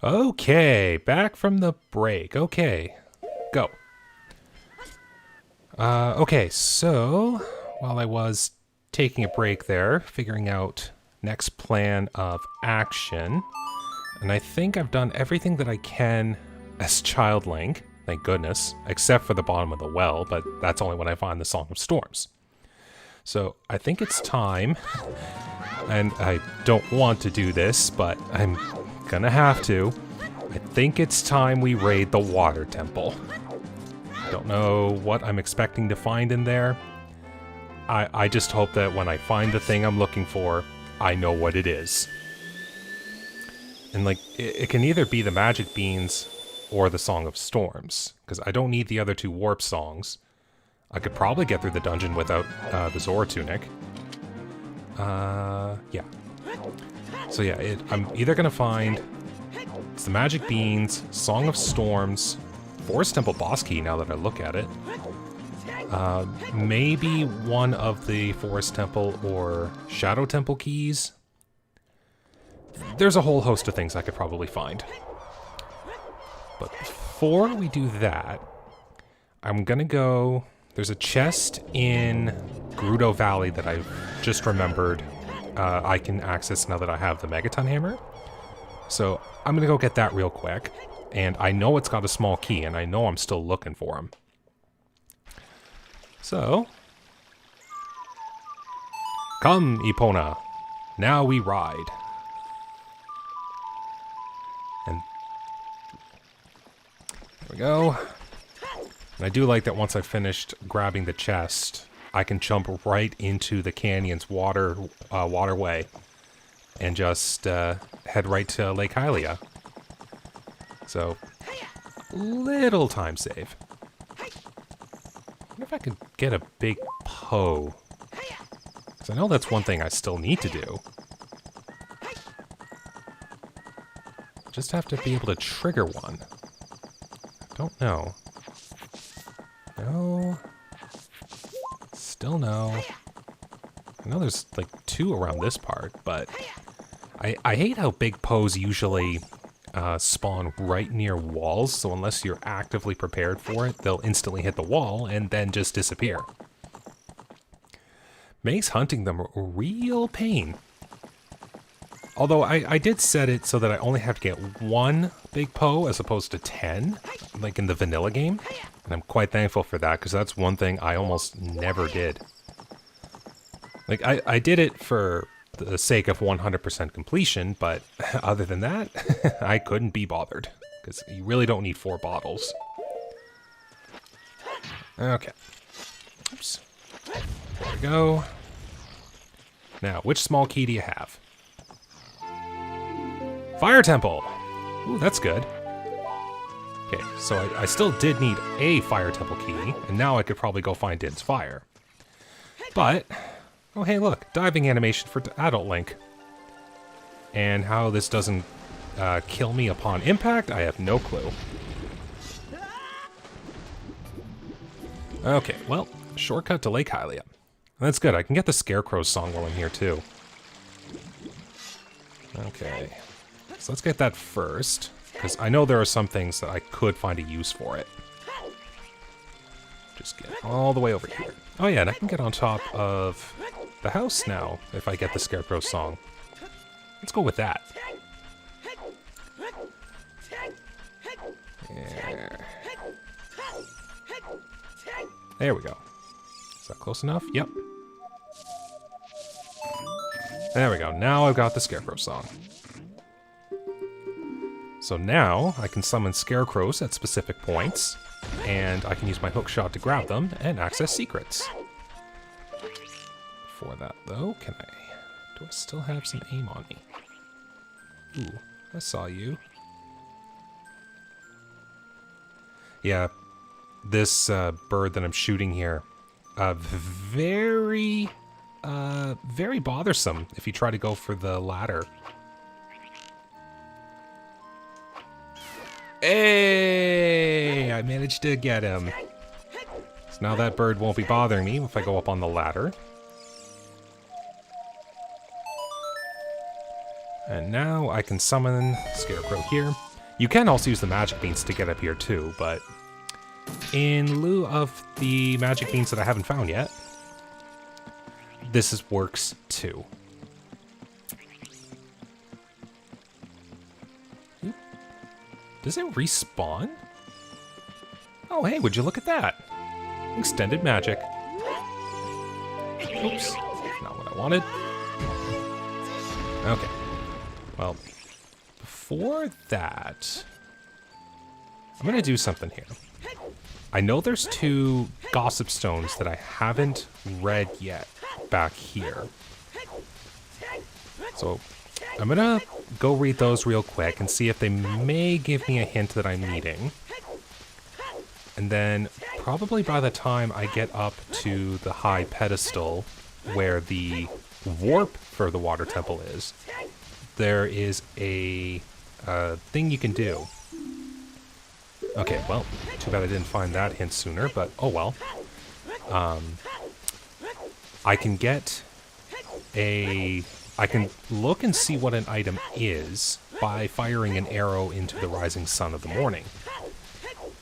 Okay, back from the break. Okay, go. Okay, so while I was taking a break there, figuring out next plan of action, and I think I've done everything that I can as Child Link, thank goodness, except for the bottom of the well, but that's only when I find the Song of Storms. So I think it's time, and I don't want to do this, but I'm gonna have to. I think it's time we raid the Water Temple. Don't know what I'm expecting to find in there. I just hope that when I find the thing I'm looking for, I know what it is. And like, it can either be the Magic Beans or the Song of Storms, because I don't need the other two warp songs. I could probably get through the dungeon without the Zora Tunic. Yeah. So yeah, I'm either gonna find it's the Magic Beans, Song of Storms, Forest Temple boss key now that I look at it. Maybe one of the Forest Temple or Shadow Temple keys. There's a whole host of things I could probably find. But before we do that, I'm gonna go... There's a chest in Gerudo Valley that I've just remembered I can access now that I have the Megaton Hammer. So I'm gonna go get that real quick. And I know it's got a small key, and I know I'm still looking for him. So... Come, Epona. Now we ride. And... There we go. And I do like that once I've finished grabbing the chest, I can jump right into the canyon's waterway and just head right to Lake Hylia. So, little time save. I wonder if I could get a big Poe. Because I know that's one thing I still need to do. Just have to be able to trigger one. Don't know. No. Still no. I know there's like two around this part, but I hate how big Poes usually spawn right near walls, so unless you're actively prepared for it, they'll instantly hit the wall and then just disappear. Makes hunting them a real pain. Although I did set it so that I only have to get one big Poe as opposed to 10, like in the vanilla game. And I'm quite thankful for that, because that's one thing I almost never did. Like, I did it for the sake of 100% completion, but other than that, I couldn't be bothered. Because you really don't need 4 bottles. Okay. Oops. There we go. Now, which small key do you have? Fire Temple! Ooh, that's good. Okay, so I still did need a Fire Temple key, and now I could probably go find Din's Fire. But, oh hey look, diving animation for Adult Link. And how this doesn't kill me upon impact, I have no clue. Okay, well, shortcut to Lake Hylia. That's good, I can get the Scarecrow's song while I'm here too. Okay, so let's get that first. Because I know there are some things that I could find a use for it. Just get all the way over here. Oh yeah, and I can get on top of the house now if I get the Scarecrow song. Let's go with that. There we go. Is that close enough? Yep. There we go. Now I've got the Scarecrow song. So now I can summon Scarecrows at specific points, and I can use my hook shot to grab them and access secrets. For that though, do I still have some aim on me? Ooh, I saw you. Yeah, this bird that I'm shooting here, very bothersome if you try to go for the ladder. Hey! I managed to get him. So now that bird won't be bothering me if I go up on the ladder. And now I can summon Scarecrow here. You can also use the magic beans to get up here too, but in lieu of the magic beans that I haven't found yet, works too. Does it respawn? Oh, hey, would you look at that? Extended magic. Oops, not what I wanted. Okay. Well, before that, I'm gonna do something here. I know there's 2 gossip stones that I haven't read yet back here. So I'm gonna go read those real quick and see if they may give me a hint that I'm needing. And then probably by the time I get up to the high pedestal where the warp for the water temple is, there is a thing you can do. Okay, well, too bad I didn't find that hint sooner, but oh well. I can get I can look and see what an item is by firing an arrow into the rising sun of the morning.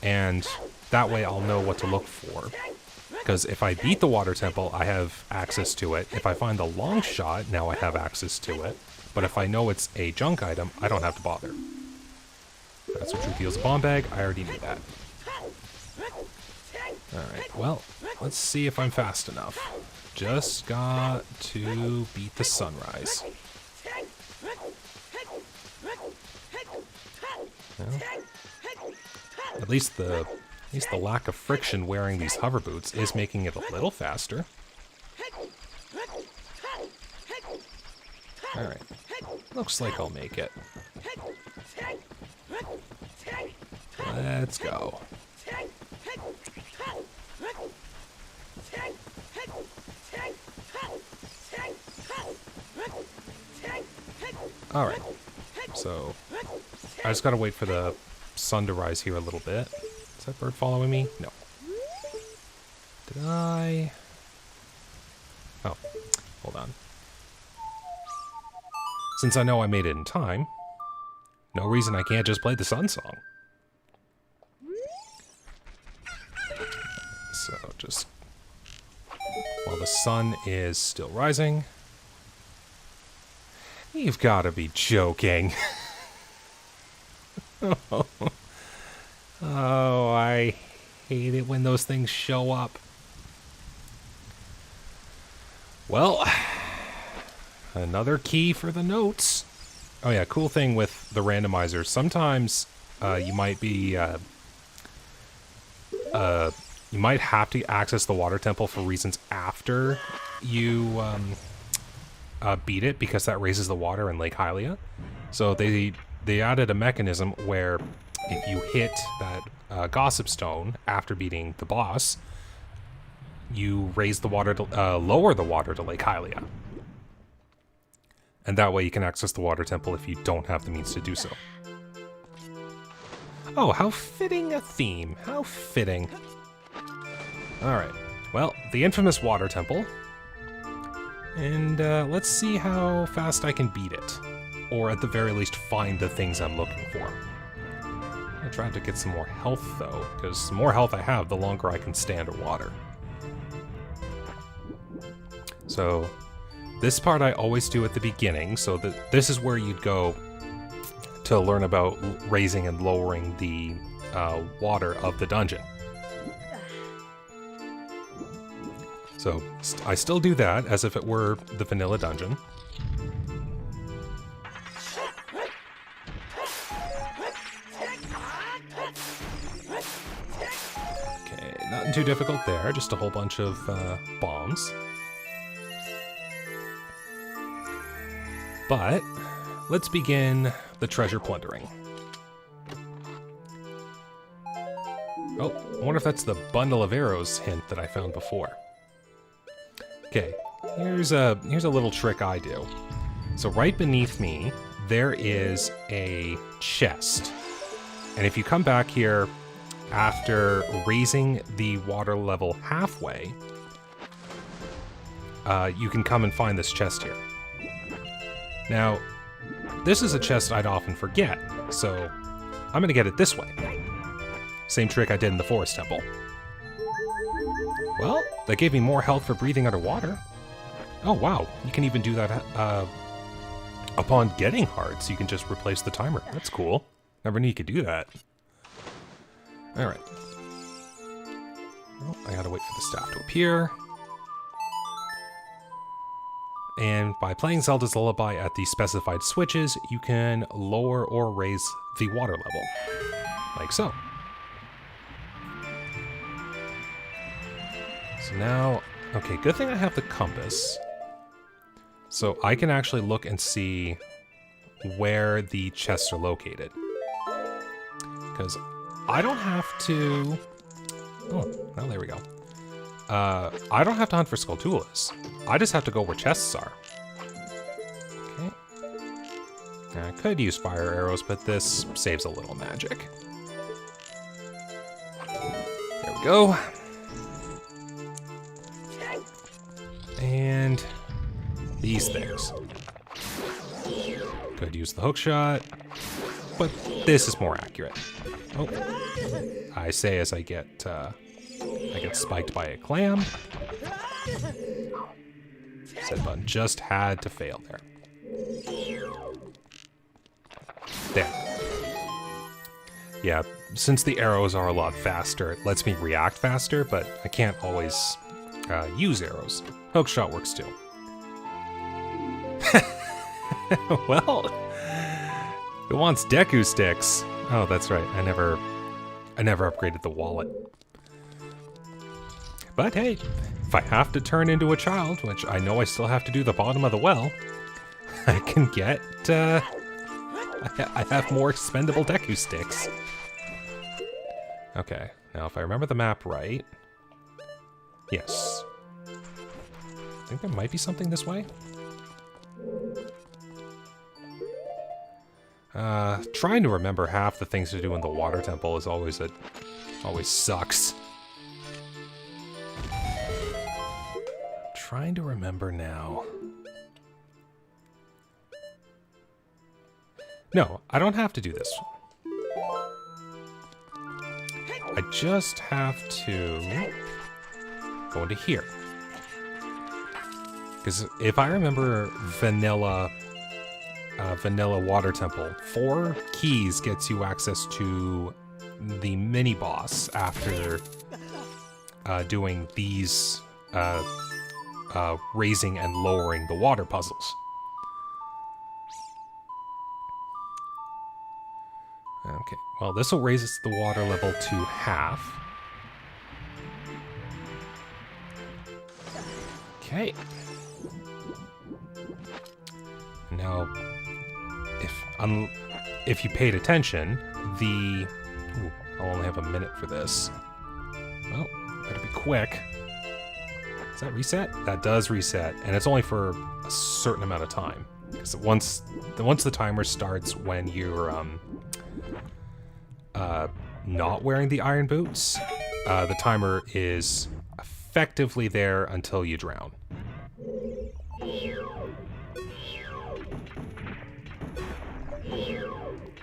And that way I'll know what to look for. Because if I beat the water temple, I have access to it. If I find the long shot, now I have access to it. But if I know it's a junk item, I don't have to bother. That's what truth heals a bomb bag. I already knew that. Alright, well, let's see if I'm fast enough. Just got to beat the sunrise. Well, at least the lack of friction wearing these hover boots is making it a little faster. Alright, looks like I'll make it. Let's go. Alright, so I just gotta wait for the sun to rise here a little bit. Is that bird following me? No. Did I? Oh, hold on. Since I know I made it in time, no reason I can't just play the sun song. So just while the sun is still rising. You've got to be joking. Oh, I hate it when those things show up. Well, another key for the notes. Oh yeah, cool thing with the randomizer. Sometimes you might be you might have to access the water temple for reasons after you beat it, because that raises the water in Lake Hylia. So they added a mechanism where if you hit that gossip stone after beating the boss, you raise the water to lower the water to Lake Hylia. And that way you can access the water temple if you don't have the means to do so. Oh, how fitting a theme. How fitting. Alright, well, the infamous water temple. And let's see how fast I can beat it. Or at the very least, find the things I'm looking for. I tried to get some more health, though, because the more health I have, the longer I can stay underwater. So, this part I always do at the beginning, so that this is where you'd go to learn about raising and lowering the water of the dungeon. So, I still do that as if it were the vanilla dungeon. Okay, nothing too difficult there, just a whole bunch of bombs. But, let's begin the treasure plundering. Oh, I wonder if that's the bundle of arrows hint that I found before. Okay, here's a little trick I do. So right beneath me, there is a chest. And if you come back here after raising the water level halfway, you can come and find this chest here. Now, this is a chest I'd often forget, so I'm gonna get it this way. Same trick I did in the Forest Temple. Well, that gave me more health for breathing underwater. Oh wow, you can even do that upon getting hearts. You can just replace the timer. That's cool. Never knew you could do that. Alright. Well, I gotta wait for the staff to appear. And by playing Zelda's Lullaby at the specified switches, you can lower or raise the water level. Like so. So now, okay, good thing I have the compass. So I can actually look and see where the chests are located. Because I don't have to... Oh, well, there we go. I don't have to hunt for Skulltulas. I just have to go where chests are. Okay. I could use fire arrows, but this saves a little magic. There we go. And these things. Could use the hook shot, but this is more accurate. Oh, I say as I get spiked by a clam. Set button just had to fail there. There. Yeah, since the arrows are a lot faster, it lets me react faster, but I can't always use arrows. Hookshot works too. Well, it wants Deku sticks. Oh, that's right. I never upgraded the wallet. But hey, if I have to turn into a child, which I know I still have to do the bottom of the well, I can get, I have more expendable Deku sticks. Okay, now if I remember the map right, yes. I think there might be something this way. Trying to remember half the things to do in the water temple is always sucks. Trying to remember now. No, I don't have to do this. I just have to go into here. Because if I remember vanilla water temple, 4 keys gets you access to the mini boss after doing these raising and lowering the water puzzles. Okay, well, this will raise the water level to half. Okay. Now, if you paid attention, Ooh, I'll only have a minute for this. Well, better be quick. Does that reset? That does reset, and it's only for a certain amount of time. Because once the timer starts when you're not wearing the iron boots, the timer is effectively there until you drown.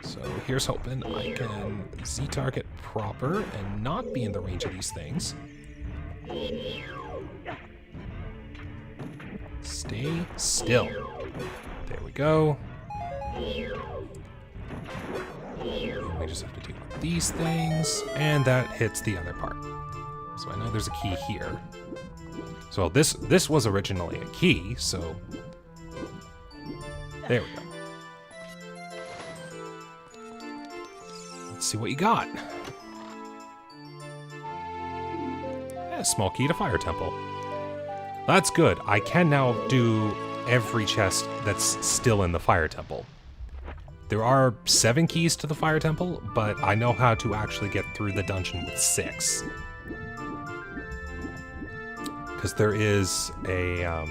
So here's hoping I can Z-target proper and not be in the range of these things. Stay still. There we go. And we just have to deal with these things, and that hits the other part. So I know there's a key here. So this was originally a key, so there we go. Let's see what you got. Yeah, small key to Fire Temple. That's good. I can now do every chest that's still in the Fire Temple. There are 7 keys to the Fire Temple, but I know how to actually get through the dungeon with 6. Because there is a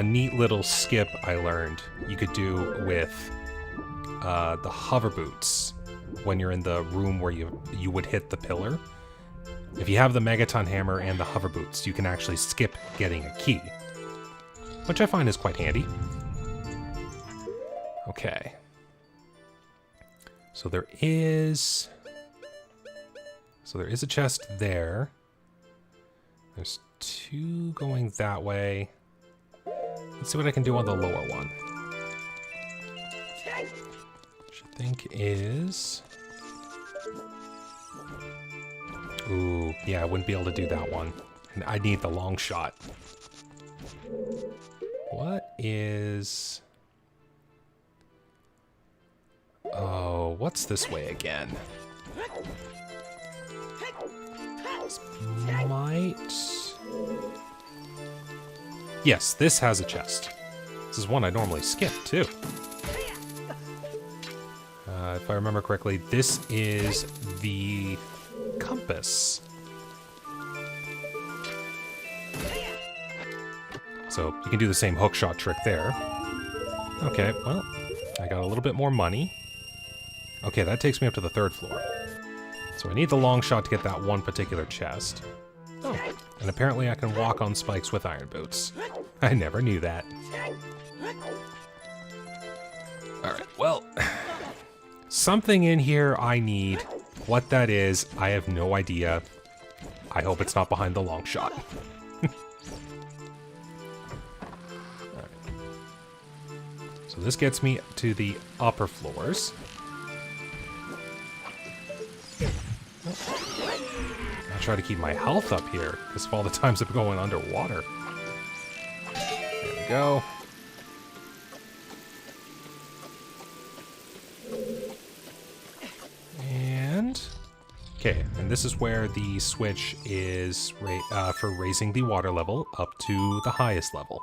neat little skip I learned you could do with the hover boots when you're in the room where you would hit the pillar. If you have the Megaton Hammer and the hover boots, you can actually skip getting a key, which I find is quite handy. Okay. So there is a chest there. There's 2 going that way. Let's see what I can do on the lower one. Which I think is... Ooh, yeah, I wouldn't be able to do that one. And I need the long shot. What is... Oh, what's this way again? This might... Yes, this has a chest. This is one I normally skip, too. If I remember correctly, this is the compass. So you can do the same hookshot trick there. Okay, well, I got a little bit more money. Okay, that takes me up to the 3rd floor. So I need the long shot to get that one particular chest. Oh, and apparently I can walk on spikes with iron boots. I never knew that. Alright, well, something in here I need. What that is, I have no idea. I hope it's not behind the long shot. Alright. So this gets me to the upper floors. I'll try to keep my health up here because of all the times I'm going underwater. There we go. And... Okay, and this is where the switch is for raising the water level up to the highest level.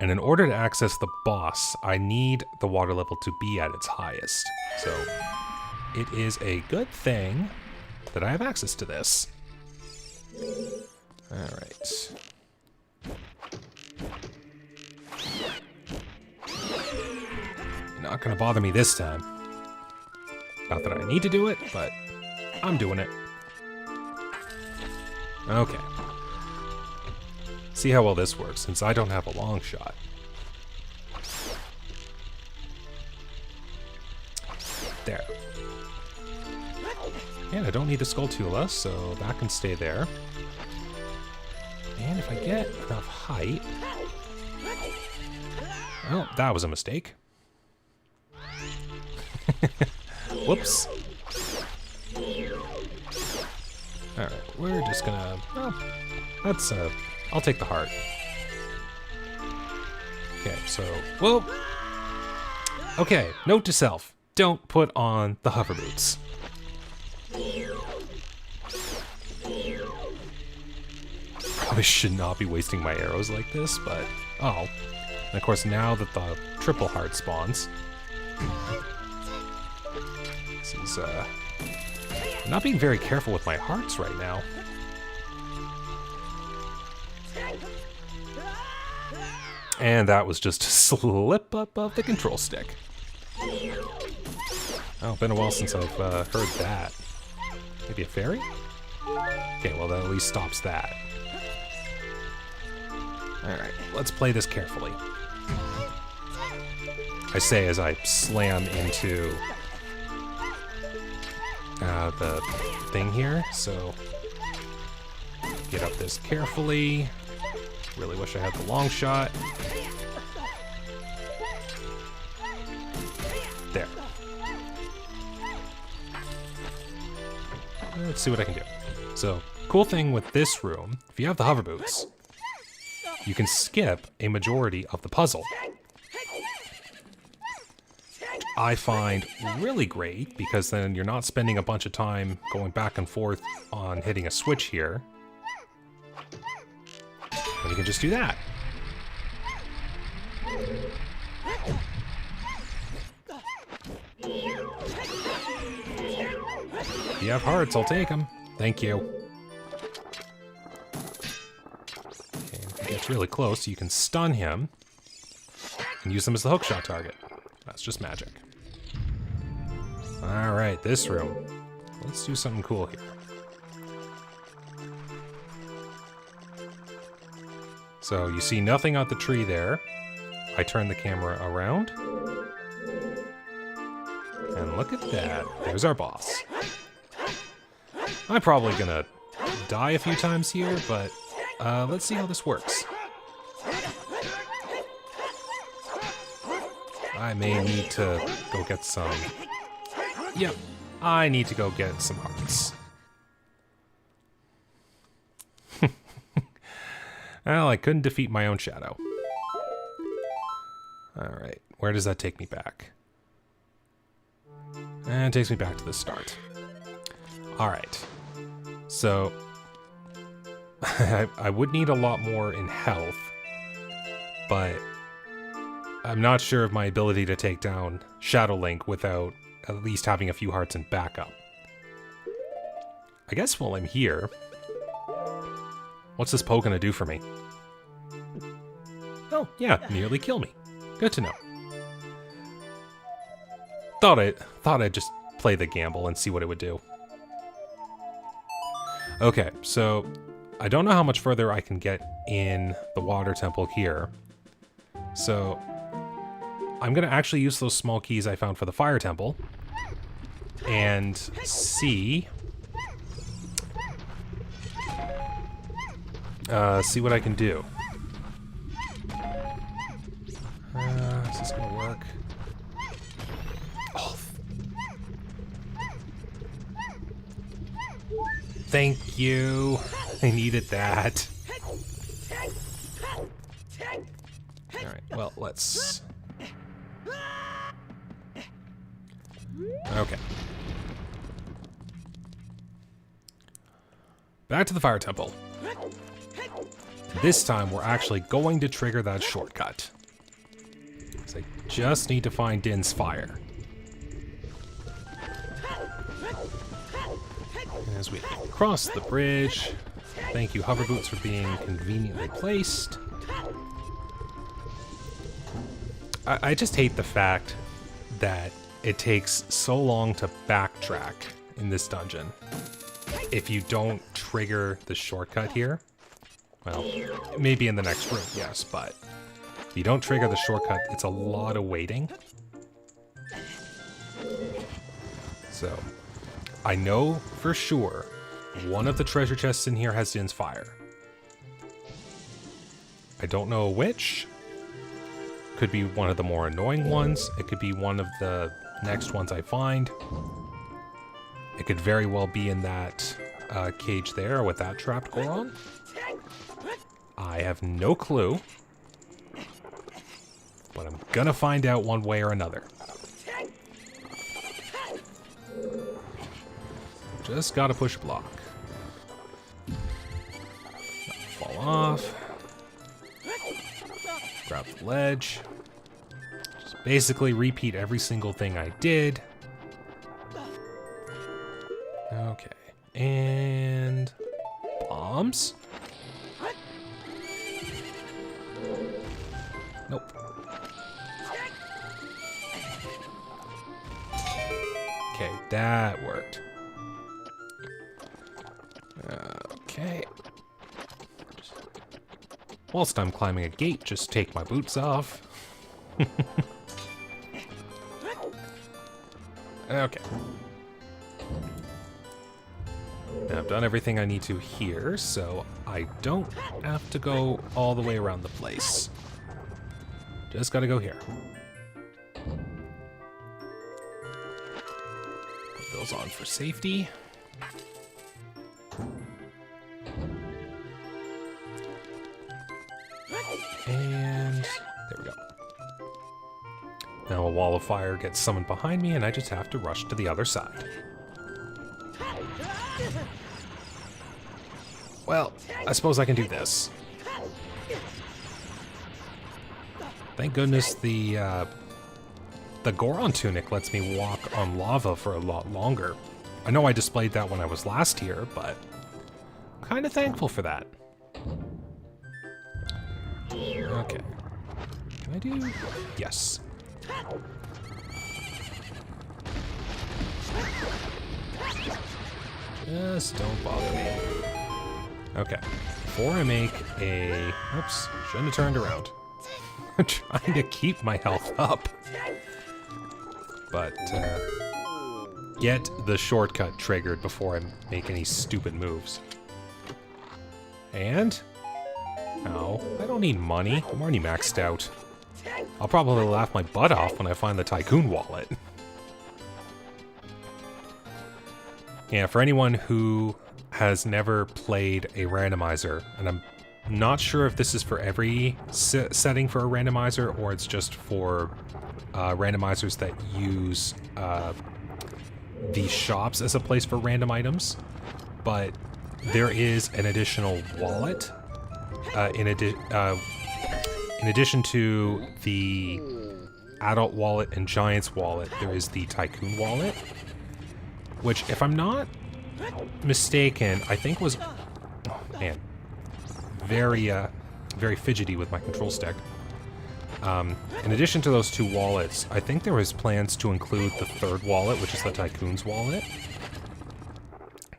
And in order to access the boss, I need the water level to be at its highest. So it is a good thing that I have access to this. Alright. You're not gonna bother me this time. Not that I need to do it, but I'm doing it. Okay. See how well this works, since I don't have a long shot. There. And I don't need a Skulltula, so that can stay there. And if I get enough height... Oh, that was a mistake. Whoops. Alright, we're just gonna... Well, that's, I'll take the heart. Okay, so... Whoa! Okay, note to self. Don't put on the hover boots. Probably should not be wasting my arrows like this, but... Oh. And of course, now that the triple heart spawns... This is, I'm not being very careful with my hearts right now. And that was just a slip up of the control stick. Oh, been a while since I've heard that. Maybe a fairy? Okay, well that at least stops that. Alright, let's play this carefully. I say as I slam into the thing here, so get up this carefully. Really wish I had the long shot. There. Let's see what I can do. So, cool thing with this room, if you have the hover boots, you can skip a majority of the puzzle. I find really great because then you're not spending a bunch of time going back and forth on hitting a switch here. And you can just do that. If you have hearts, I'll take them. Thank you. Okay, if he gets really close, you can stun him and use them as the hookshot target. That's just magic. Alright, this room. Let's do something cool here. So you see nothing on the tree there. I turn the camera around. And look at that. There's our boss. I'm probably gonna die a few times here, but let's see how this works. I may need to go get some... Yep, I need to go get some hearts. Well, I couldn't defeat my own shadow. Alright, where does that take me back? And it takes me back to the start. Alright, so... I would need a lot more in health, but I'm not sure of my ability to take down Shadow Link without at least having a few hearts in backup. I guess while I'm here... What's this Poe gonna do for me? Oh, yeah, nearly kill me. Good to know. Thought I'd just play the gamble and see what it would do. Okay, so I don't know how much further I can get in the water temple here. So I'm gonna actually use those small keys I found for the fire temple and see what I can do. Is this gonna work? Oh. Thank you. I needed that. Alright, well, let's... Okay. Back to the fire temple. This time, we're actually going to trigger that shortcut. So I just need to find Din's fire. As we cross the bridge, thank you, hover boots, for being conveniently placed. I just hate the fact that it takes so long to backtrack in this dungeon. If you don't trigger the shortcut here, well, maybe in the next room, yes, but if you don't trigger the shortcut, it's a lot of waiting. So, I know for sure one of the treasure chests in here has Din's fire. I don't know which. Could be one of the more annoying ones. It could be one of the next ones I find. It could very well be in that cage there with that trapped Goron. I have no clue. But I'm gonna find out one way or another. Just gotta push a block. Fall off. Grab the ledge. Just basically repeat every single thing I did. Okay. And... bombs? Nope. Okay, that worked. Okay. Whilst I'm climbing a gate, just take my boots off. Okay. Now I've done everything I need to here, so I don't have to go all the way around the place. Just gotta go here. Put those on for safety. And there we go. Now a wall of fire gets summoned behind me, and I just have to rush to the other side. Well, I suppose I can do this. Thank goodness the Goron tunic lets me walk on lava for a lot longer. I know I displayed that when I was last here, but I'm kind of thankful for that. Okay. Can I do? Yes. Just don't bother me. Okay. Before I make a... Oops. Shouldn't have turned around. I'm trying to keep my health up. but get the shortcut triggered before I make any stupid moves. And? No, I don't need money. I'm already maxed out. I'll probably laugh my butt off when I find the Tycoon wallet. Yeah, for anyone who has never played a randomizer, and I'm not sure if this is for every setting for a randomizer, or it's just for randomizers that use the shops as a place for random items, but there is an additional wallet in addition to the adult wallet and Giant's wallet. There is the Tycoon wallet, which, if I'm not mistaken, I think was, oh man, very fidgety with my control stick. In addition to those two wallets, I think there was plans to include the third wallet, which is the Tycoon's wallet,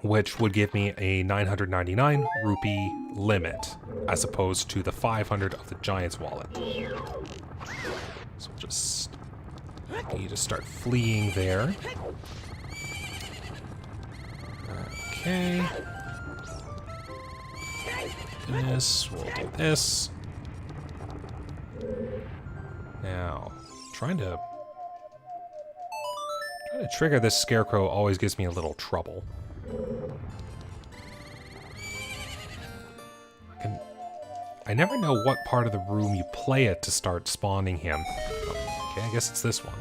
which would give me a 999 rupee limit, as opposed to the 500 of the Giant's wallet. So just need to start fleeing there. Okay. This, we'll do this. Now, trying to trigger this scarecrow always gives me a little trouble. I never know what part of the room you play it to start spawning him. Oh, okay, I guess it's this one.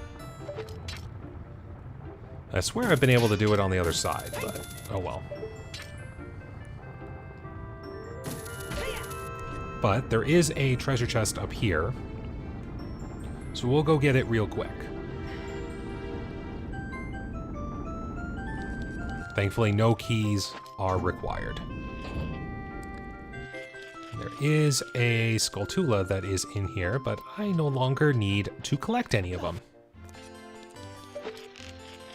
I swear I've been able to do it on the other side, but oh well. But there is a treasure chest up here, so we'll go get it real quick. Thankfully, no keys are required. There is a Skulltula that is in here, but I no longer need to collect any of them.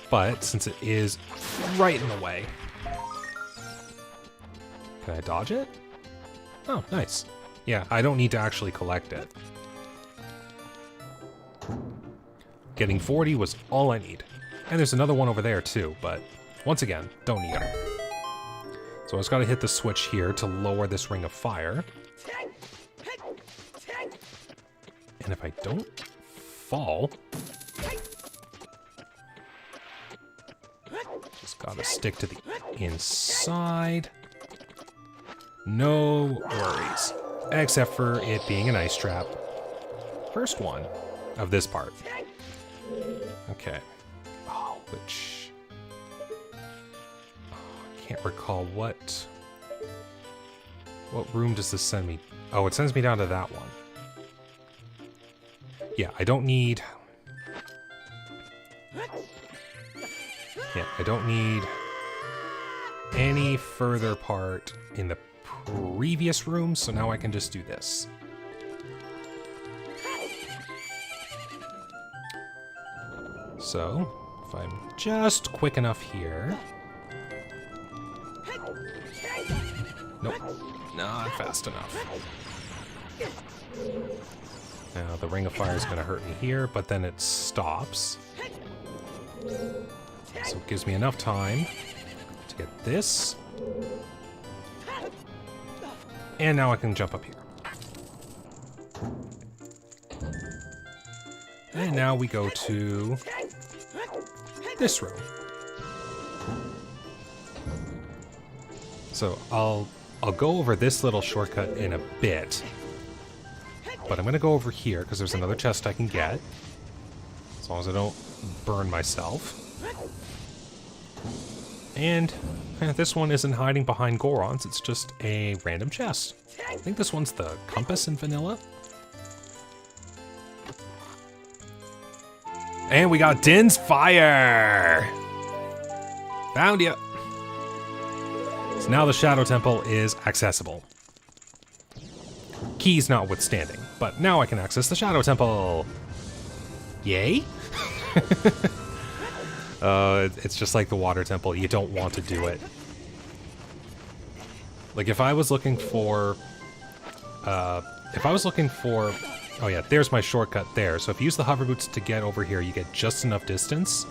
But since it is right in the way, can I dodge it? Oh, nice. Yeah, I don't need to actually collect it. Getting 40 was all I need. And there's another one over there too, but once again, don't need them. So I just gotta hit the switch here to lower this ring of fire. And if I don't fall, just gotta stick to the inside. No worries. Except for it being an ice trap. First one of this part. Okay. Oh, which... I can't recall what room does this send me? Oh, it sends me down to that one. Yeah, I don't need... Yeah, I don't need any further part in the previous room, so now I can just do this. So, if I'm just quick enough here... Nope, not fast enough. Now, the Ring of Fire is going to hurt me here, but then it stops. So it gives me enough time to get this. And now I can jump up here. And now we go to this room. So I'll go over this little shortcut in a bit. But I'm going to go over here because there's another chest I can get. As long as I don't burn myself. And this one isn't hiding behind Gorons, it's just a random chest. I think this one's the compass in vanilla. And we got Din's Fire! Found ya! So now the Shadow Temple is accessible. Keys notwithstanding, but now I can access the Shadow Temple! Yay? It's just like the Water Temple, you don't want to do it. Like, if I was looking for Oh yeah, there's my shortcut there. So if you use the hover boots to get over here, you get just enough distance.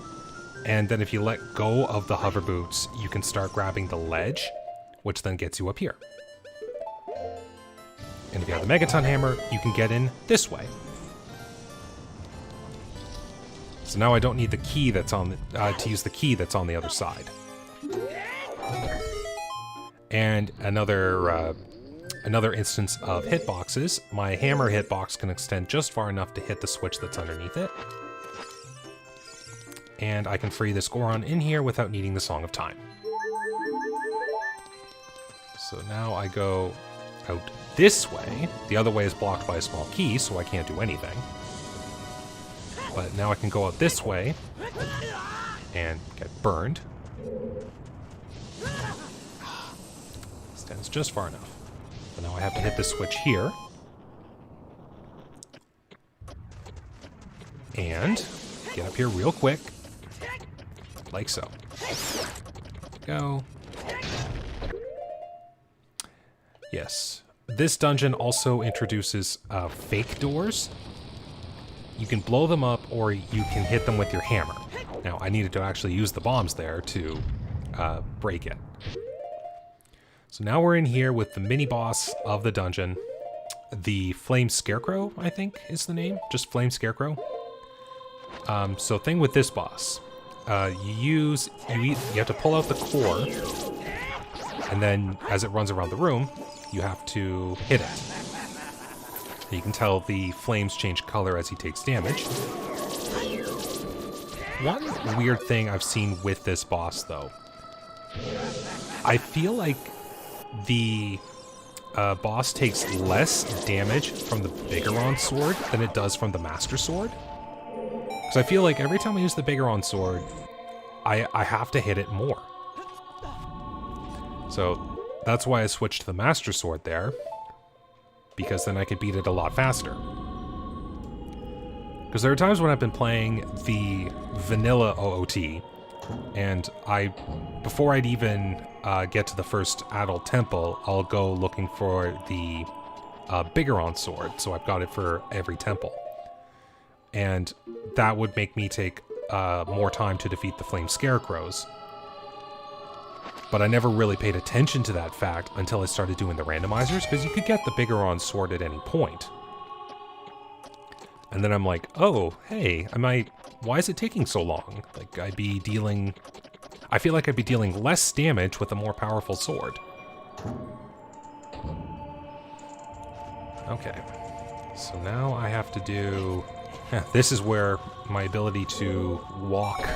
And then if you let go of the hover boots, you can start grabbing the ledge, which then gets you up here. And if you have the Megaton Hammer, you can get in this way. So now I don't need the key that's on the, to use the key that's on the other side. And another instance of hitboxes. My hammer hitbox can extend just far enough to hit the switch that's underneath it. And I can free this Goron in here without needing the Song of Time. So now I go out this way. The other way is blocked by a small key, so I can't do anything. But now I can go out this way and get burned. Stands just far enough. So now I have to hit this switch here. And get up here real quick. Like so. Go. Yes. This dungeon also introduces fake doors. You can blow them up or you can hit them with your hammer. Now, I needed to actually use the bombs there to break it. So now we're in here with the mini-boss of the dungeon. The Flame Scarecrow, I think is the name. Just Flame Scarecrow. So thing with this boss. You have to pull out the core. And then as it runs around the room, you have to hit it. You can tell the flames change color as he takes damage. One weird thing I've seen with this boss, though, I feel like the boss takes less damage from the Bigoron sword than it does from the Master Sword. Because I feel like every time I use the Bigoron sword, I have to hit it more. So that's why I switched to the Master Sword there. Because then I could beat it a lot faster. Because there are times when I've been playing the vanilla OOT, and before I'd even get to the first adult temple, I'll go looking for the Bigoron sword, so I've got it for every temple. And that would make me take more time to defeat the Flame Scarecrows. But I never really paid attention to that fact until I started doing the randomizers, because you could get the Bigoron sword at any point. And then I'm like, oh, hey, why is it taking so long? Like, I feel like I'd be dealing less damage with a more powerful sword. Okay, so now I have to do, this is where my ability to walk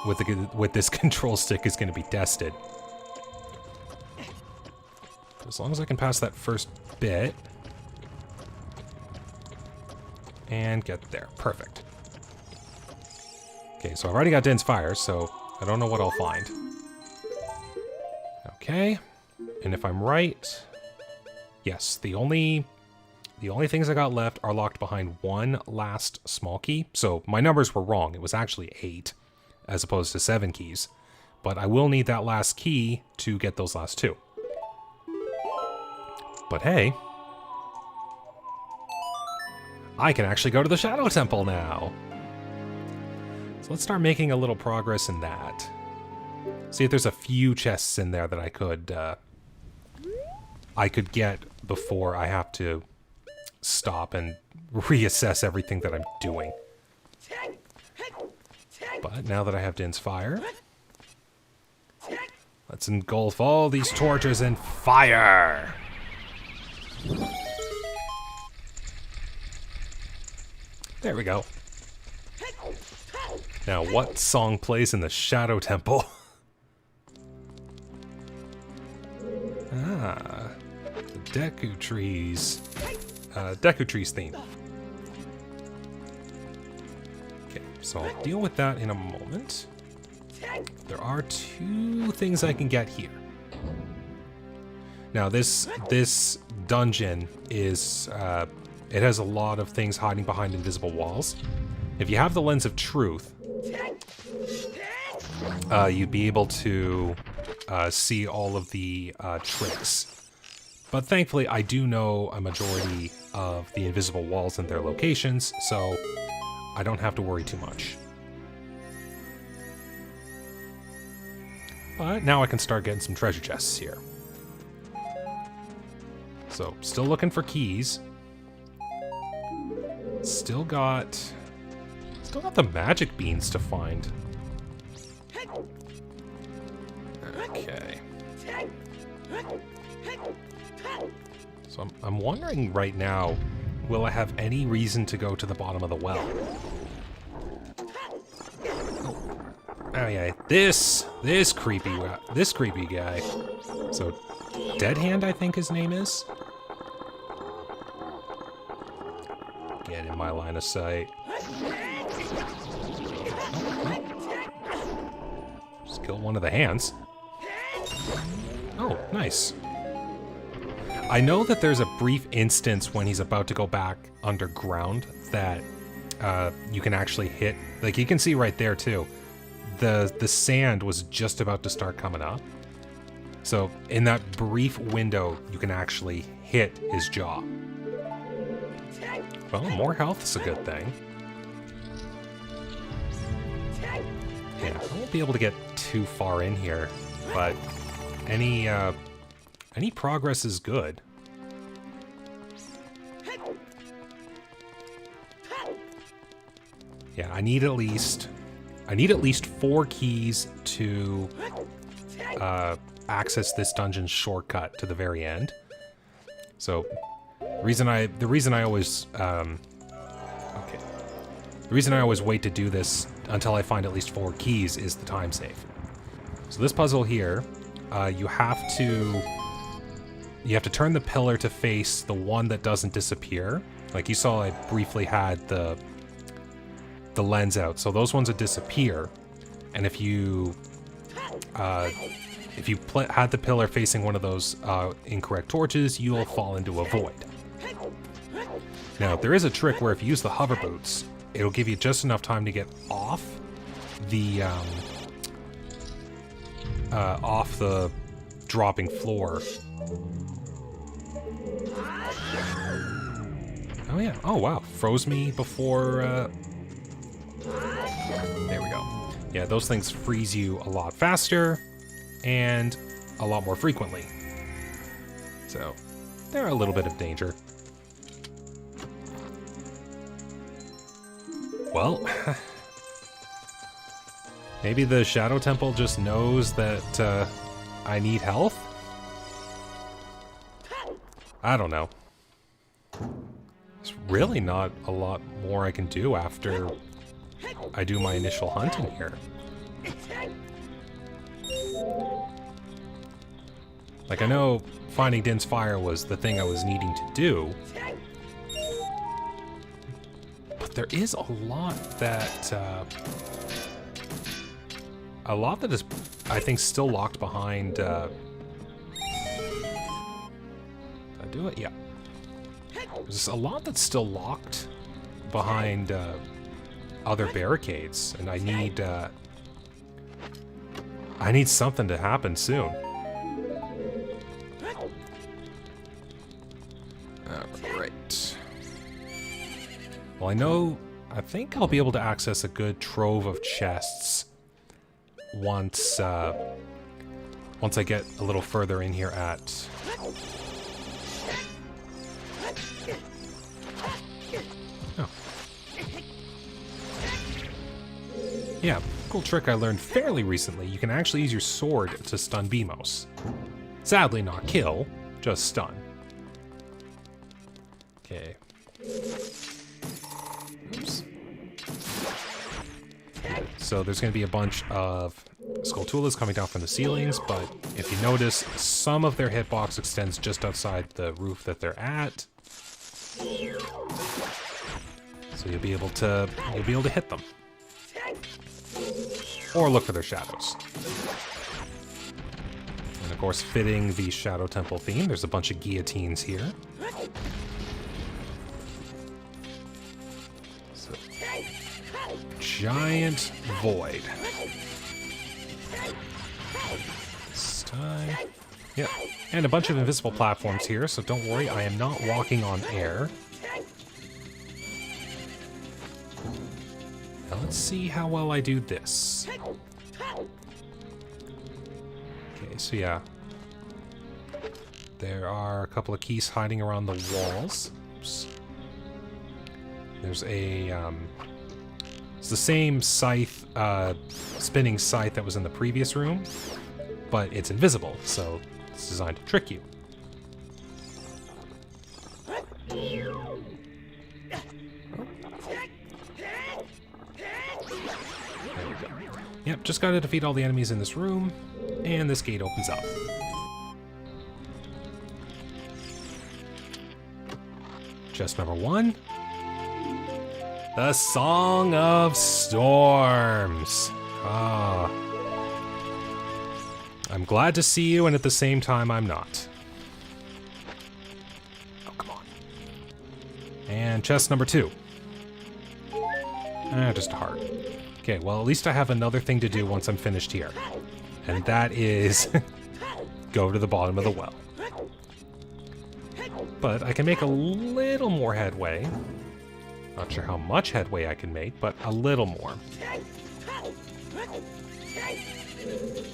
with this control stick is going to be tested. As long as I can pass that first bit. And get there. Perfect. Okay, so I've already got Dense Fire, so I don't know what I'll find. Okay. And if I'm right... Yes, the only things I got left are locked behind one last small key. So my numbers were wrong. It was actually 8, as opposed to 7 keys. But I will need that last key to get those last 2. But hey, I can actually go to the Shadow Temple now. So let's start making a little progress in that. See if there's a few chests in there that I could get before I have to stop and reassess everything that I'm doing. But now that I have Din's Fire, let's engulf all these torches in fire! There we go. Now, what song plays in the Shadow Temple? Ah, the Deku Trees theme. Okay, so I'll deal with that in a moment. There are 2 things I can get here. Now, this dungeon is, it has a lot of things hiding behind invisible walls. If you have the Lens of Truth, you'd be able to see all of the tricks. But thankfully, I do know a majority of the invisible walls and their locations, so I don't have to worry too much. But now I can start getting some treasure chests here. So, still looking for keys. Still got the magic beans to find. Okay. So I'm wondering right now, will I have any reason to go to the bottom of the well? Oh yeah, this creepy guy. So, Dead Hand, I think his name is. Get in my line of sight. Just kill one of the hands. Oh, nice. I know that there's a brief instance when he's about to go back underground that you can actually hit. Like, you can see right there, too. The sand was just about to start coming up. So, in that brief window, you can actually hit his jaw. Well, more health is a good thing. Yeah, I won't be able to get too far in here, but any progress is good. Yeah, I need at least 4 keys to access this dungeon's shortcut to the very end. So, the reason I always wait to do this until I find at least 4 keys is the time save. So this puzzle here, you have to turn the pillar to face the one that doesn't disappear. Like you saw, I briefly had the lens out, so those ones that disappear. And if you had the pillar facing one of those incorrect torches, you'll fall into a void. Now, there is a trick where if you use the hover boots, it'll give you just enough time to get off the dropping floor. Oh yeah. Oh wow. Froze me before. There we go. Yeah, those things freeze you a lot faster and a lot more frequently. So, they're a little bit of danger. Well, maybe the Shadow Temple just knows that I need health? I don't know. There's really not a lot more I can do after I do my initial hunting here. Like, I know finding Din's Fire was the thing I was needing to do, but there is a lot that is, I think, still locked behind. Did I do it? Yeah. There's a lot that's still locked behind other barricades, and I need something to happen soon. Alright. Well, I think I'll be able to access a good trove of chests once I get a little further in here at... Oh. Yeah, cool trick I learned fairly recently. You can actually use your sword to stun Beamos. Sadly not kill, just stun. Okay. Oops. So there's going to be a bunch of Skulltulas coming down from the ceilings, but if you notice, some of their hitbox extends just outside the roof that they're at. So you'll be able to hit them. Or look for their shadows. And of course, fitting the Shadow Temple theme, there's a bunch of guillotines here. So, giant void. This time. Yep. And a bunch of invisible platforms here, so don't worry, I am not walking on air. Now let's see how well I do this. Okay, so yeah. There are a couple of keys hiding around the walls. Oops. There's a, it's the same scythe, spinning scythe that was in the previous room, but it's invisible, so it's designed to trick you. There we go. Yep, just gotta defeat all the enemies in this room, and this gate opens up. Chest number 1. The Song of Storms. Ah. I'm glad to see you, and at the same time, I'm not. Oh, come on. And chest number 2. Just a heart. Okay, well, at least I have another thing to do once I'm finished here. And that is go to the bottom of the well. But I can make a little more headway. Not sure how much headway I can make, but a little more.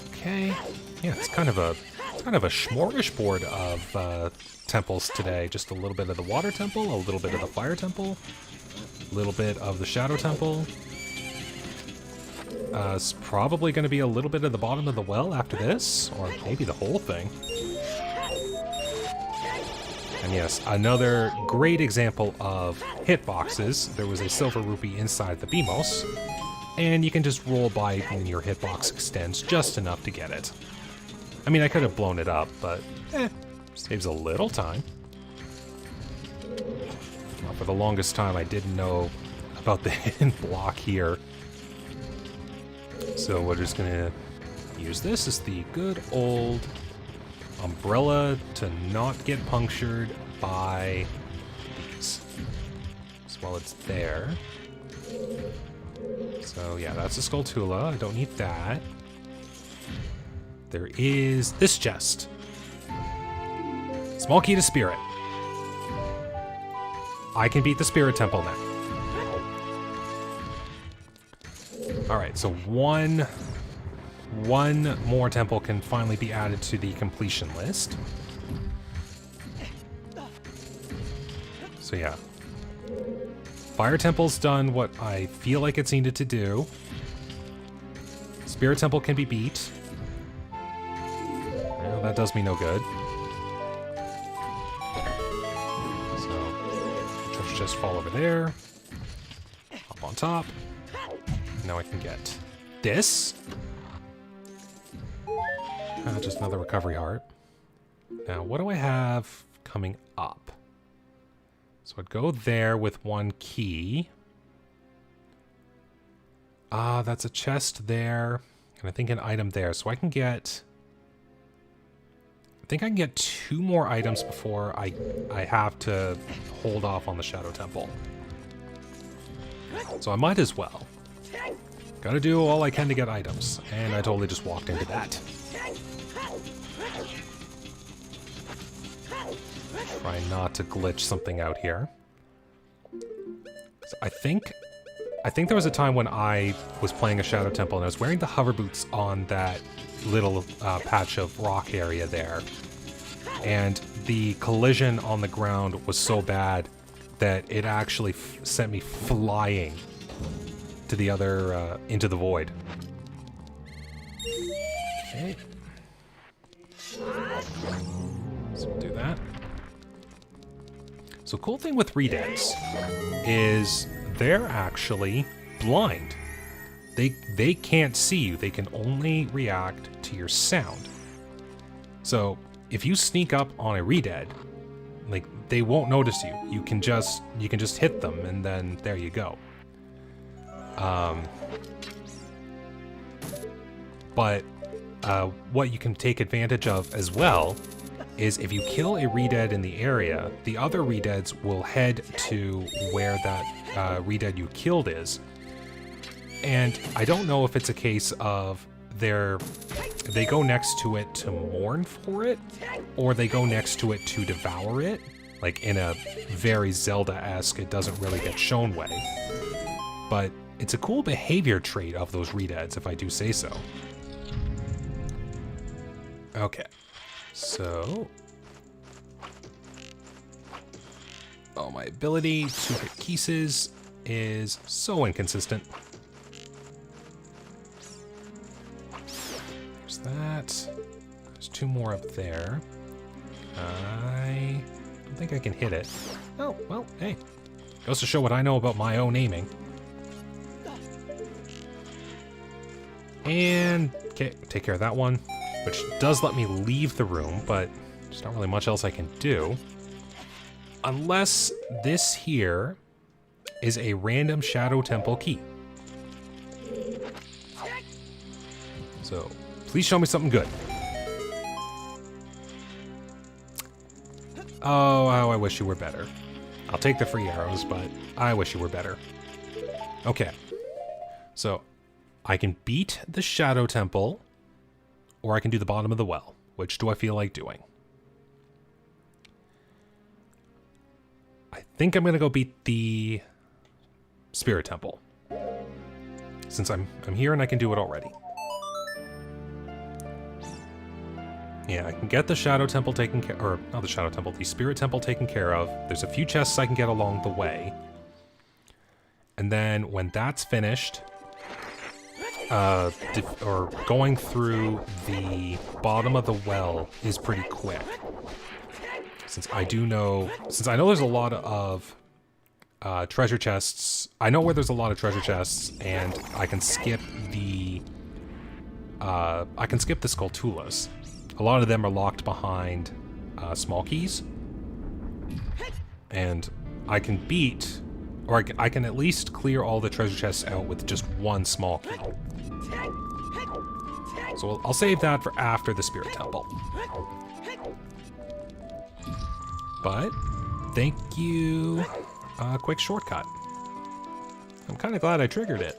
Okay. Yeah, it's kind of a smorgasbord of temples today. Just a little bit of the water temple, a little bit of the fire temple, a little bit of the shadow temple. It's probably going to be a little bit of the bottom of the well after this, or maybe the whole thing. And yes, another great example of hitboxes. There was a silver rupee inside the BMOS, and you can just roll by when your hitbox extends just enough to get it. I mean, I could have blown it up, but saves a little time. Well, for the longest time, I didn't know about the hidden block here. So we're just gonna use this as the good old umbrella to not get punctured by these. So while it's there. So yeah, that's a Skulltula. I don't need that. There is this chest. Small key to spirit. I can beat the spirit temple now. Alright, so one more temple can finally be added to the completion list. So yeah. Fire Temple's done what I feel like it's needed to do. Spirit Temple can be beat. Well, that does me no good. So, treasure chest fall over there. Hop on top. Now I can get this. Just another recovery heart. Now, what do I have coming up? So I'd go there with one key. That's a chest there. And I think an item there. So I can get... I think I can get 2 more items before I have to hold off on the Shadow Temple. So I might as well. Gotta do all I can to get items. And I totally just walked into that. Try not to glitch something out here. So I think there was a time when I was playing a Shadow Temple and I was wearing the hover boots on that little patch of rock area there. And the collision on the ground was so bad that it actually sent me flying to the other, into the void. Okay. So we'll do that. So cool thing with Redeads is they're actually blind. They can't see you. They can only react to your sound. So if you sneak up on a Redead, like they won't notice you. You can just hit them and then there you go. But what you can take advantage of as well is if you kill a Redead in the area, the other Redeads will head to where that Redead you killed is. And I don't know if it's a case of they're they go next to it to mourn for it, or they go next to it to devour it, like in a very Zelda-esque, it doesn't really get shown way. But it's a cool behavior trait of those Redeads, if I do say so. Okay, so... Oh, my ability to hit pieces is so inconsistent. There's that. There's two more up there. I don't think I can hit it. Oh, well, hey. Goes to show what I know about my own aiming. And, okay, take care of that one, which does let me leave the room, but there's not really much else I can do. Unless this here is a random Shadow Temple key. So, please show me something good. Oh, I wish you were better. I'll take the free arrows, but I wish you were better. Okay. So, I can beat the Shadow Temple, or I can do the bottom of the well. Which do I feel like doing? I think I'm gonna go beat the Spirit Temple, since I'm here and I can do it already. Yeah, I can get the Shadow Temple taken care, or not the Shadow Temple, the Spirit Temple taken care of. There's a few chests I can get along the way, and then when that's finished, or going through the bottom of the well is pretty quick. Since I know there's a lot of treasure chests. I know where there's a lot of treasure chests, and I can skip the Skulltulas. A lot of them are locked behind small keys, and I can beat, or I can at least clear all the treasure chests out with just one small key. So I'll save that for after the Spirit Temple. But, thank you, quick shortcut. I'm kind of glad I triggered it.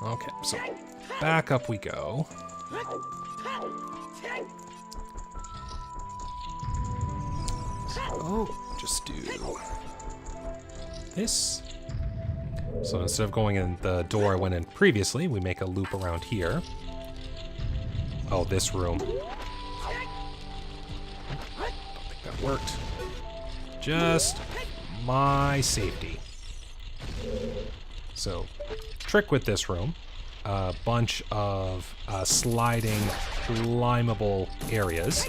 Okay, so back up we go. So, just do this. So instead of going in the door I went in previously, we make a loop around here. Oh, this room. Worked. Just my safety. So, trick with this room. A bunch of sliding, climbable areas.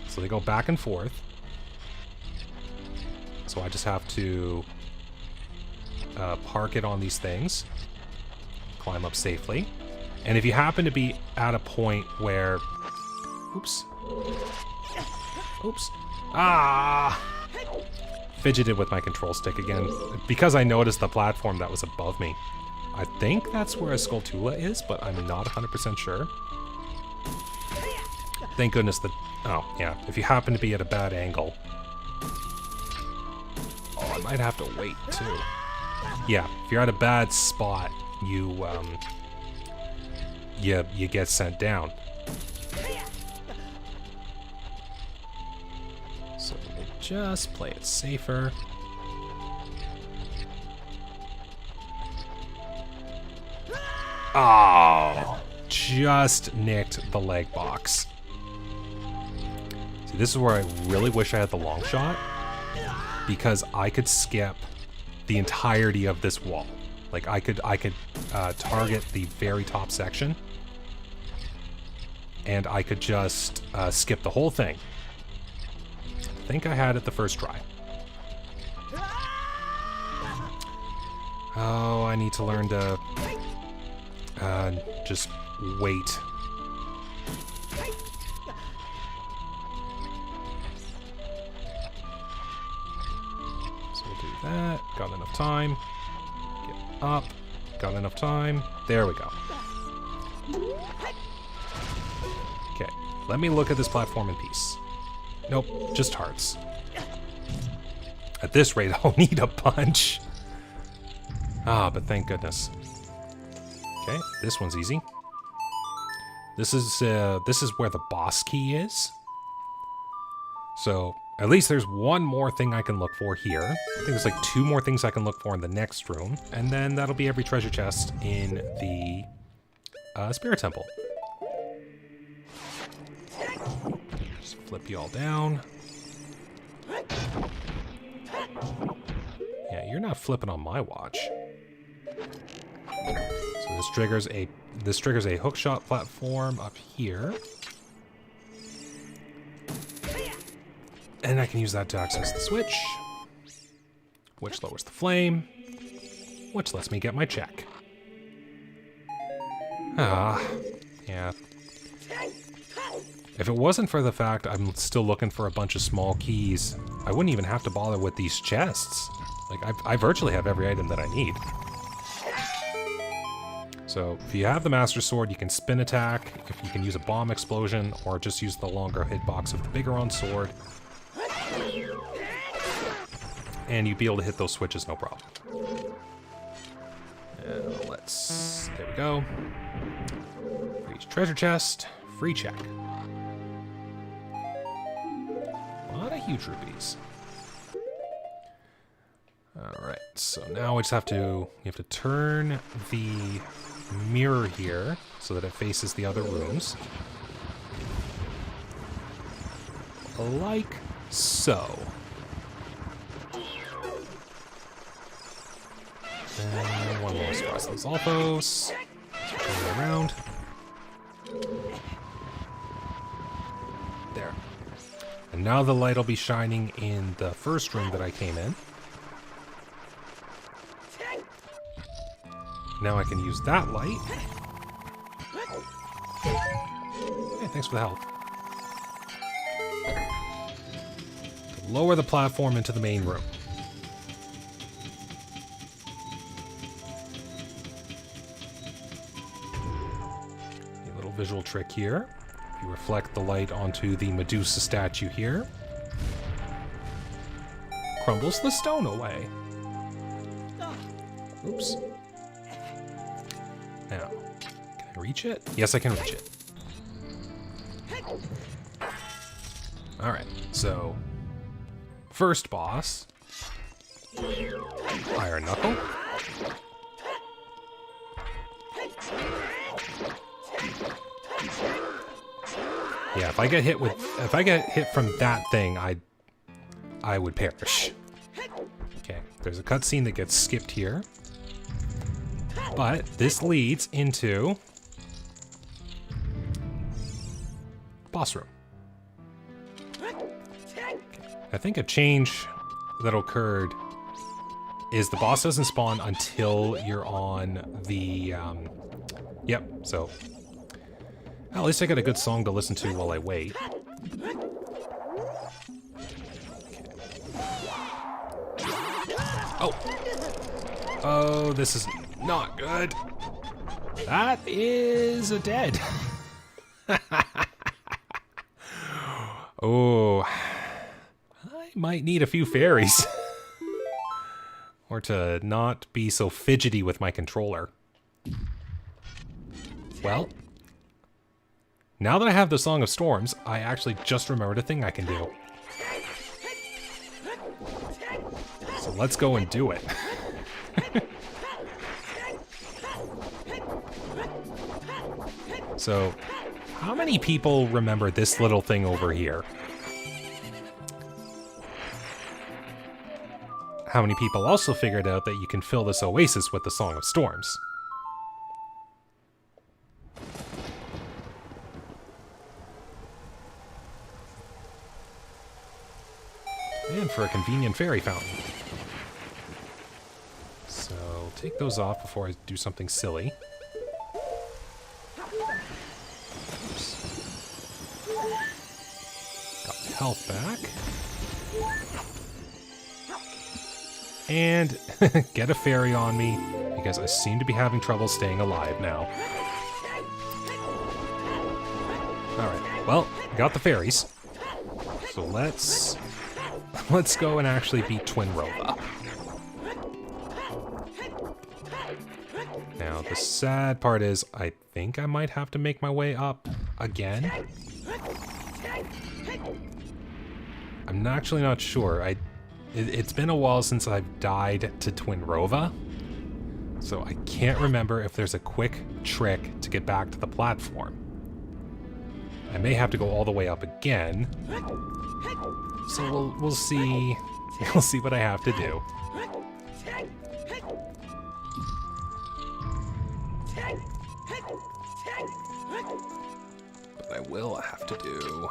So they go back and forth. So I just have to park it on these things. Climb up safely. And if you happen to be at a point where... Oops. Oops. Ah! Fidgeted with my control stick again, because I noticed the platform that was above me. I think that's where a Skulltula is, but I'm not 100% sure. Thank goodness that... Oh, yeah. If you happen to be at a bad angle... Oh, I might have to wait, too. Yeah, if you're at a bad spot, you get sent down. So we'll just play it safer. Oh, just nicked the leg box. See, this is where I really wish I had the long shot, because I could skip the entirety of this wall. Like I could target the very top section, and I could just skip the whole thing. I think I had it the first try. Oh, I need to learn to just wait. So we'll do that. Got enough time. Get up. Got enough time. There we go. Okay, let me look at this platform in peace. Nope, just hearts. At this rate, I'll need a bunch. Ah, but thank goodness. Okay, this one's easy. This is where the boss key is. So, at least there's one more thing I can look for here. I think there's like 2 more things I can look for in the next room. And then that'll be every treasure chest in the Spirit Temple. Just flip you all down. Yeah, you're not flipping on my watch. So this triggers a hookshot platform up here. And I can use that to access the switch, which lowers the flame, which lets me get my check. Ah, yeah. If it wasn't for the fact I'm still looking for a bunch of small keys, I wouldn't even have to bother with these chests. Like, I virtually have every item that I need. So, if you have the Master Sword, you can spin attack, if you can use a bomb explosion, or just use the longer hitbox of the Bigoron sword. And you'd be able to hit those switches no problem. There we go. For each treasure chest, free check. A lot of huge rubies. Alright, so now we just have to turn the mirror here so that it faces the other rooms. Like so. And one more across those alphos. Turn it around. There. And now the light will be shining in the first room that I came in. Now I can use that light. Hey, thanks for the help. Lower the platform into the main room. A little visual trick here. You reflect the light onto the Medusa statue here. Crumbles the stone away. Oops. Now, can I reach it? Yes, I can reach it. Alright, so first boss, Iron Knuckle. Yeah, if I get hit from that thing, I would perish. Okay, there's a cutscene that gets skipped here. But this leads into boss room. I think a change that occurred is the boss doesn't spawn until you're on the, yep, so at least I got a good song to listen to while I wait. Oh! Oh, this is not good. That is a dead. Oh, I might need a few fairies. Or to not be so fidgety with my controller. Well, now that I have the Song of Storms, I actually just remembered a thing I can do. So let's go and do it. So, how many people remember this little thing over here? How many people also figured out that you can fill this oasis with the Song of Storms? And for a convenient fairy fountain. So, take those off before I do something silly. Health back. And get a fairy on me, because I seem to be having trouble staying alive now. Alright, well, got the fairies. So let's go and actually beat Twin Rova. Now, the sad part is I think I might have to make my way up again. I'm actually not sure. It's been a while since I've died to Twinrova, so I can't remember if there's a quick trick to get back to the platform. I may have to go all the way up again, so we'll see. We'll see what I have to do. But I will have to do...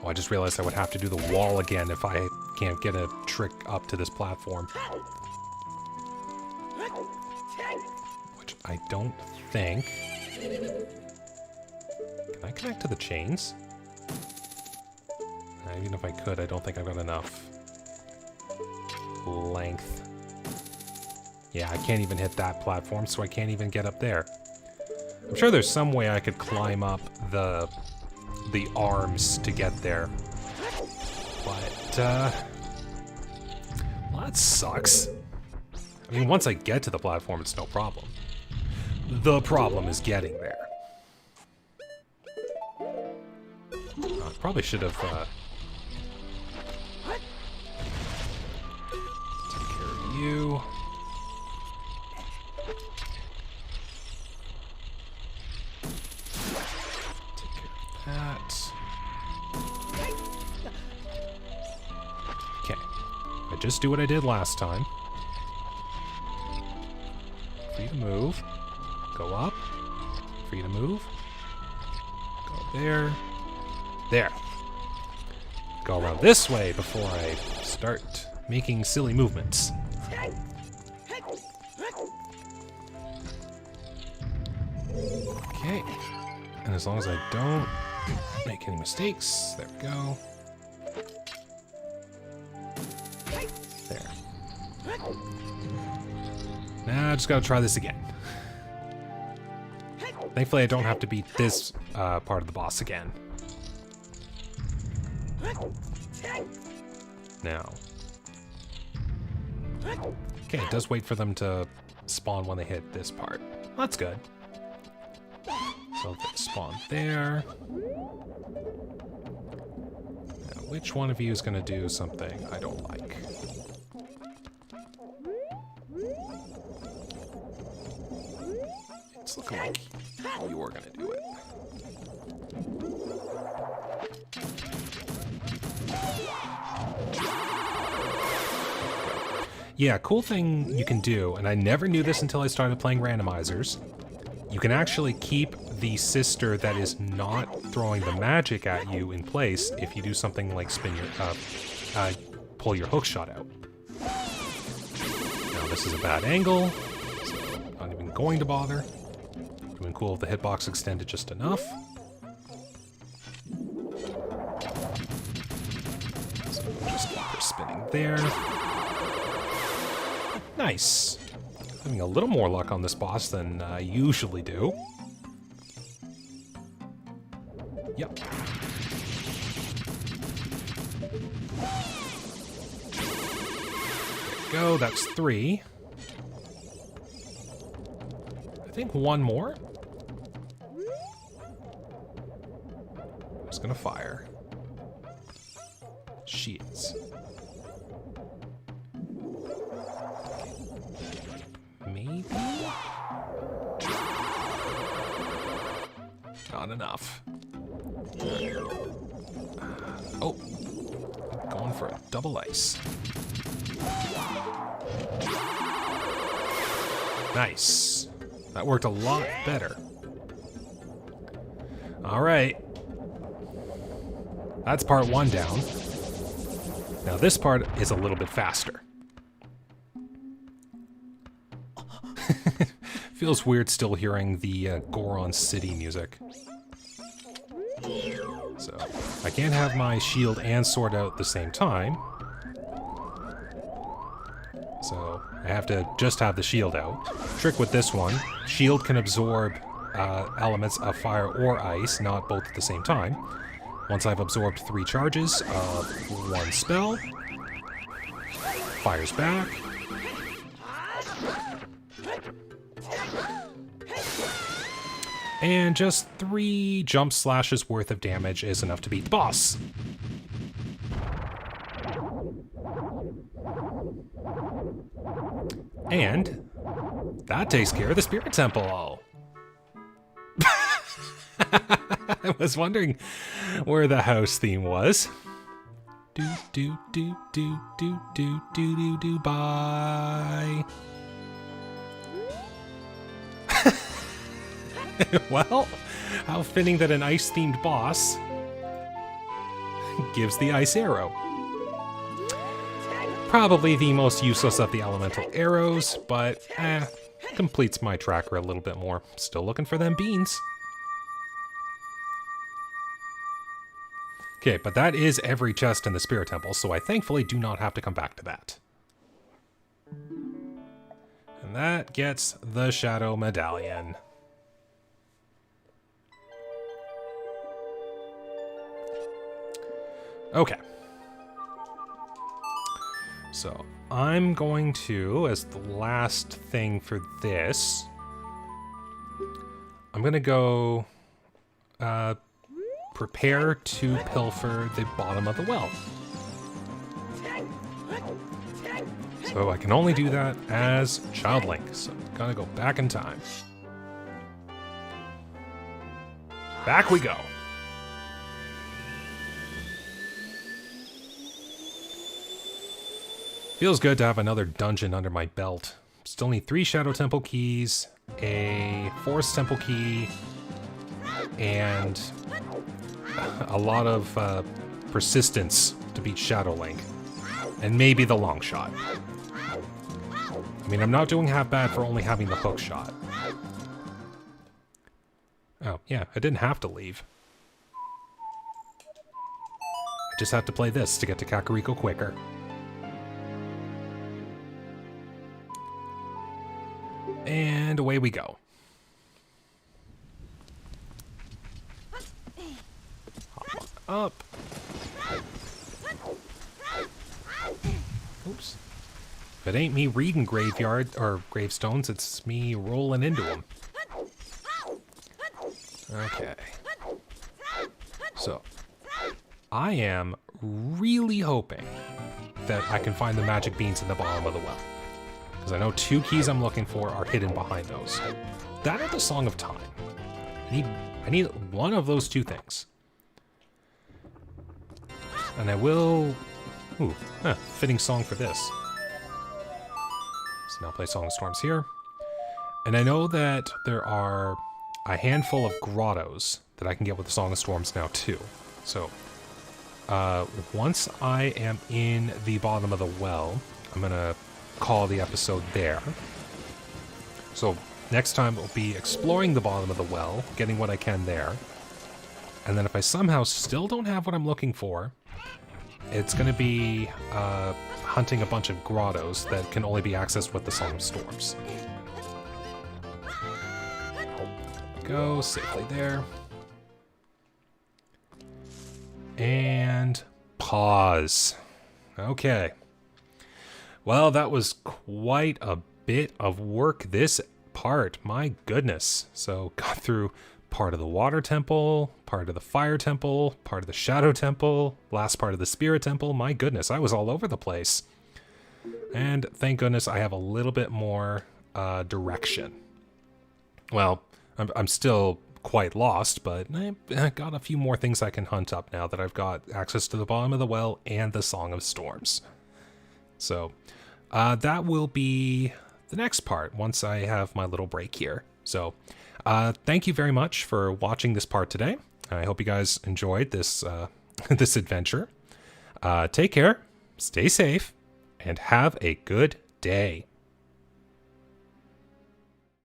Oh, I just realized I would have to do the wall again if I can't get a trick up to this platform. Which I don't think... Can I connect to the chains? Even if I could, I don't think I've got enough length. Yeah, I can't even hit that platform, so I can't even get up there. I'm sure there's some way I could climb up the arms to get there. But, well, that sucks. I mean, once I get to the platform, it's no problem. The problem is getting there. I probably should have, take care of you. That. Okay. I just do what I did last time. Free to move. Go up. Free to move. Go there. There. Go around this way before I start making silly movements. Okay. And as long as I don't make any mistakes, there we go. There. Now I just gotta try this again. Thankfully I don't have to beat this part of the boss again. Now. Okay, it does wait for them to spawn when they hit this part. That's good. So they spawn there. Now, which one of you is going to do something I don't like? It's looking like you're going to do it. Yeah, cool thing you can do, and I never knew this until I started playing randomizers. You can actually keep the sister that is not throwing the magic at you in place if you do something like spin your, pull your hook shot out. Now this is a bad angle, so I'm not even going to bother. It would have been cool if the hitbox extended just enough. So we'll just keep her spinning there. Nice. Having a little more luck on this boss than I usually do. Yep. There we go, that's 3. I think one more. I'm just gonna fire. She is. Maybe? Not enough. Oh, going for a double ice. Nice. That worked a lot better. All right. That's part 1 down. Now this part is a little bit faster. Feels weird still hearing the Goron City music. So, I can't have my shield and sword out at the same time. So, I have to just have the shield out. Trick with this one, shield can absorb elements of fire or ice, not both at the same time. Once I've absorbed 3 charges of one spell, fires back. And just 3 jump slashes worth of damage is enough to beat the boss. And that takes care of the Spirit Temple. I was wondering where the house theme was. Do do do do do do do do do bye. Well, how fitting that an ice-themed boss gives the ice arrow. Probably the most useless of the elemental arrows, but completes my tracker a little bit more. Still looking for them beans. Okay, but that is every chest in the Spirit Temple, so I thankfully do not have to come back to that. And that gets the Shadow Medallion. Okay. So, I'm going to, as the last thing for this, I'm going to go prepare to pilfer the bottom of the well. So I can only do that as Child Link, so I'm gonna go back in time. Back we go. Feels good to have another dungeon under my belt. Still need 3 Shadow Temple keys, a Forest Temple key, and a lot of persistence to beat Shadow Link. And maybe the long shot. I mean, I'm not doing half bad for only having the hook shot. Oh, yeah, I didn't have to leave. I just had to play this to get to Kakariko quicker. And away we go. Hop on up. Oops. If it ain't me reading graveyard or gravestones, it's me rolling into them. Okay. So, I am really hoping that I can find the magic beans in the bottom of the well. Because I know 2 keys I'm looking for are hidden behind those. That or the Song of Time. I need one of those 2 things. And I will... Ooh, fitting song for this. So now play Song of Storms here. And I know that there are a handful of grottos that I can get with the Song of Storms now too. So, once I am in the bottom of the well, I'm gonna call the episode there. So next time we'll be exploring the bottom of the well, getting what I can there. And then if I somehow still don't have what I'm looking for, it's going to be hunting a bunch of grottos that can only be accessed with the Song of Storms. Go safely there. And pause. Okay. Well, that was quite a bit of work this part. My goodness. So got through part of the Water Temple, part of the Fire Temple, part of the Shadow Temple, last part of the Spirit Temple. My goodness, I was all over the place. And thank goodness I have a little bit more direction. Well, I'm still quite lost, but I got a few more things I can hunt up now that I've got access to the bottom of the well and the Song of Storms. So that will be the next part once I have my little break here. So thank you very much for watching this part today. I hope you guys enjoyed this this adventure. Take care, stay safe, and have a good day.